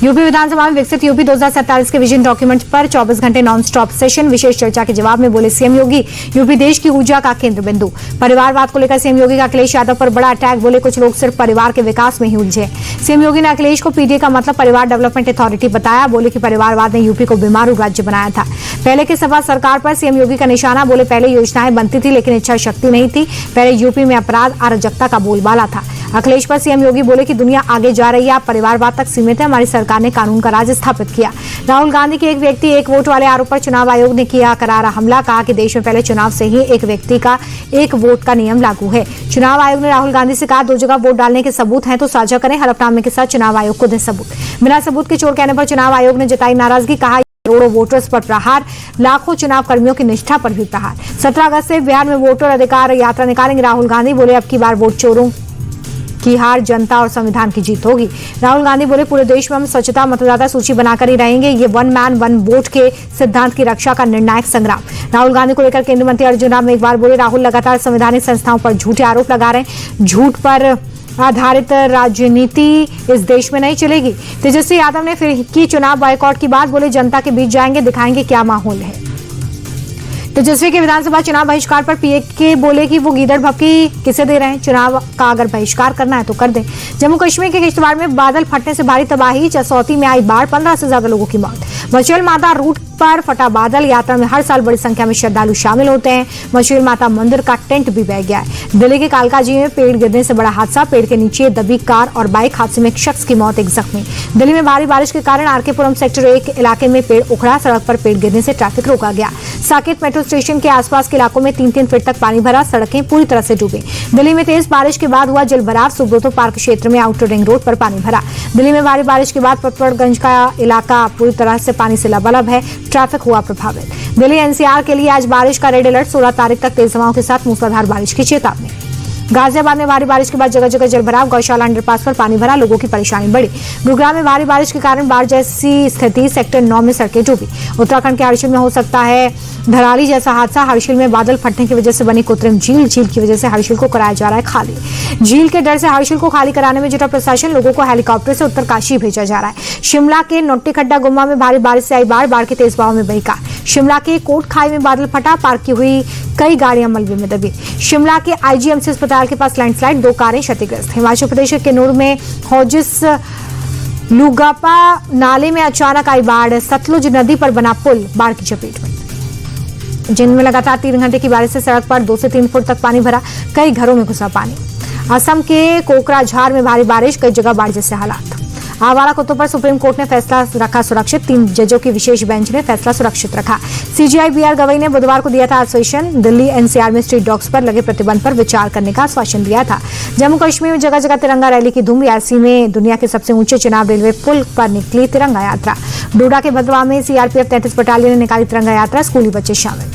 UP विधानसभा में विकसित UP 2047 के विजन डॉक्यूमेंट पर 24 घंटे नॉन स्टॉप सेशन। विशेष चर्चा के जवाब में बोले सीएम योगी, यूपी देश की ऊर्जा का केंद्र बिंदु। परिवारवाद को लेकर सीएम योगी का अखिलेश यादव पर बड़ा अटैक। बोले कुछ लोग सिर्फ परिवार के विकास में ही उलझे। सीएम योगी ने अखिलेश को पीडीए का मतलब परिवार डेवलपमेंट अथॉरिटी बताया। बोले कि परिवारवाद ने यूपी को बीमारू राज्य बनाया था। पहले की सपा सरकार पर सीएम योगी का निशाना। बोले पहले योजनाएं बनती थी लेकिन इच्छा शक्ति नहीं थी। पहले यूपी में अपराध अराजकता का बोलबाला था। अखिलेश पर सीएम योगी बोले कि दुनिया आगे जा रही है, आप परिवारवाद तक सीमित है। हमारी सरकार ने कानून का राज स्थापित किया। राहुल गांधी के एक व्यक्ति एक वोट वाले आरोप पर चुनाव आयोग ने किया करारा हमला। कहा कि देश में पहले चुनाव से ही एक व्यक्ति का एक वोट का नियम लागू है। चुनाव आयोग ने राहुल गांधी से कहा 2 जगह वोट डालने के सबूत हैं तो साझा करें। हलफनामे के साथ चुनाव आयोग को दें सबूत। बिना सबूत के चोर कहने पर चुनाव आयोग ने जताई नाराजगी। कहा करोड़ों वोटर्स पर प्रहार, लाखों चुनाव कर्मियों की निष्ठा पर भी प्रहार। 17 अगस्त से बिहार में वोटर अधिकार यात्रा निकालेंगे राहुल गांधी। बोले अब की बार वोट चोरों की हार जनता और संविधान की जीत होगी। राहुल गांधी बोले पूरे देश में हम स्वच्छता मतदाता सूची बनाकर ही रहेंगे। ये 1 मैन 1 वोट के सिद्धांत की रक्षा का निर्णायक संग्राम। राहुल गांधी को लेकर केंद्रीय मंत्री अर्जुन राम एक बार बोले राहुल लगातार संवैधानिक संस्थाओं पर झूठे आरोप लगा रहे हैं। झूठ पर आधारित राजनीति इस देश में नहीं चलेगी। तेजस्वी यादव ने फिर की चुनाव बायकॉट की बात। बोले जनता के बीच जाएंगे, दिखाएंगे क्या माहौल है। तेजस्वी के विधानसभा चुनाव बहिष्कार पर पीएके बोले कि वो गीदड़ भपकी किसे दे रहे हैं। चुनाव का अगर बहिष्कार करना है तो कर दें। जम्मू कश्मीर के किश्तवाड़ में बादल फटने से भारी तबाही। चसौती में आई बाढ़, 15 से ज्यादा लोगों की मौत। मचेल माता रूट पर फटा बादल। यात्रा में हर साल बड़ी संख्या में श्रद्धालु शामिल होते हैं। मचेल माता मंदिर का टेंट भी बह गया है। दिल्ली के कालकाजी में पेड़ गिरने से बड़ा हादसा। पेड़ के नीचे दबी कार और बाइक। हादसे में एक शख्स की मौत, एक जख्मी। दिल्ली में भारी बारिश के कारण आरकेपुरम सेक्टर 1 इलाके में पेड़ उखड़ा। सड़क पर पेड़ गिरने से ट्रैफिक रोका गया। साकेत मेट्रो स्टेशन के आसपास के इलाकों में 3-3 फीट तक पानी भरा। सड़कें पूरी तरह से डूबी। दिल्ली में तेज बारिश के बाद हुआ जलभराव। सुब्रतो पार्क क्षेत्र में आउटर रिंग रोड पर पानी भरा। दिल्ली में भारी बारिश के बाद पटवर्धनगंज का इलाका पूरी तरह से पानी से लबालब है। ट्रैफिक हुआ प्रभावित। दिल्ली एनसीआर के लिए आज बारिश का रेड अलर्ट। 16 तारीख तक तेज हवाओं के साथ मूसलाधार बारिश की चेतावनी। गाजियाबाद में भारी बारिश के बाद जगह जगह जलभराव। गौशाला अंडरपास पर पानी भरा, लोगों की परेशानी बढ़ी। गुरुग्राम में भारी बारिश के कारण बाढ़ जैसी स्थिति। सेक्टर 9 में सड़कें डूबी। उत्तराखंड के हर्षिल में हो सकता है धराली जैसा हादसा। हर्षिल में बादल फटने की वजह से बनी कृत्रिम झील। झील की वजह से हर्षिल को कराया जा रहा है खाली। झील के डर से हर्षिल को खाली कराने में जुटा प्रशासन। लोगों को हेलीकॉप्टर से उत्तरकाशी भेजा जा रहा है। शिमला के नोट्टी खड्डा गुम्मा में भारी बारिश से आई बाढ़। बाढ़ के तेज बहाव में बही कार। शिमला के कोट खाई में बादल फटा। पार्क की हुई कई गाड़ियां मलबे में दबी। शिमला के आईजीएमसी अस्पताल के पास लैंडस्लाइड, 2 कारें क्षतिग्रस्त। हिमाचल प्रदेश के किन्नौर में हौजिस लुगापा नाले में अचानक आई बाढ़। सतलुज नदी पर बना पुल बाढ़ की चपेट में। जिनमें लगातार 3 घंटे की बारिश से सड़क पर 2 से 3 फुट तक पानी भरा। कई घरों में घुसा पानी। असम के कोकराझार में भारी बारिश, कई जगह बाढ़ जैसे हालात। आवारा कुत्तों पर सुप्रीम कोर्ट ने फैसला रखा सुरक्षित। 3 जजों की विशेष बेंच ने फैसला सुरक्षित रखा। सीजीआई बीआर गवई ने बुधवार को दिया था आश्वासन। दिल्ली एनसीआर में स्ट्रीट डॉग्स पर लगे प्रतिबंध पर विचार करने का आश्वासन दिया था। जम्मू कश्मीर में जगह जगह तिरंगा रैली की धूम। रियासी में दुनिया के सबसे ऊंचे चुनाव रेलवे पुल पर निकली तिरंगा यात्रा। डोडा के भदवा में सीआरपीएफ 33 बटालियन ने निकाली तिरंगा यात्रा। स्कूली बच्चे शामिल।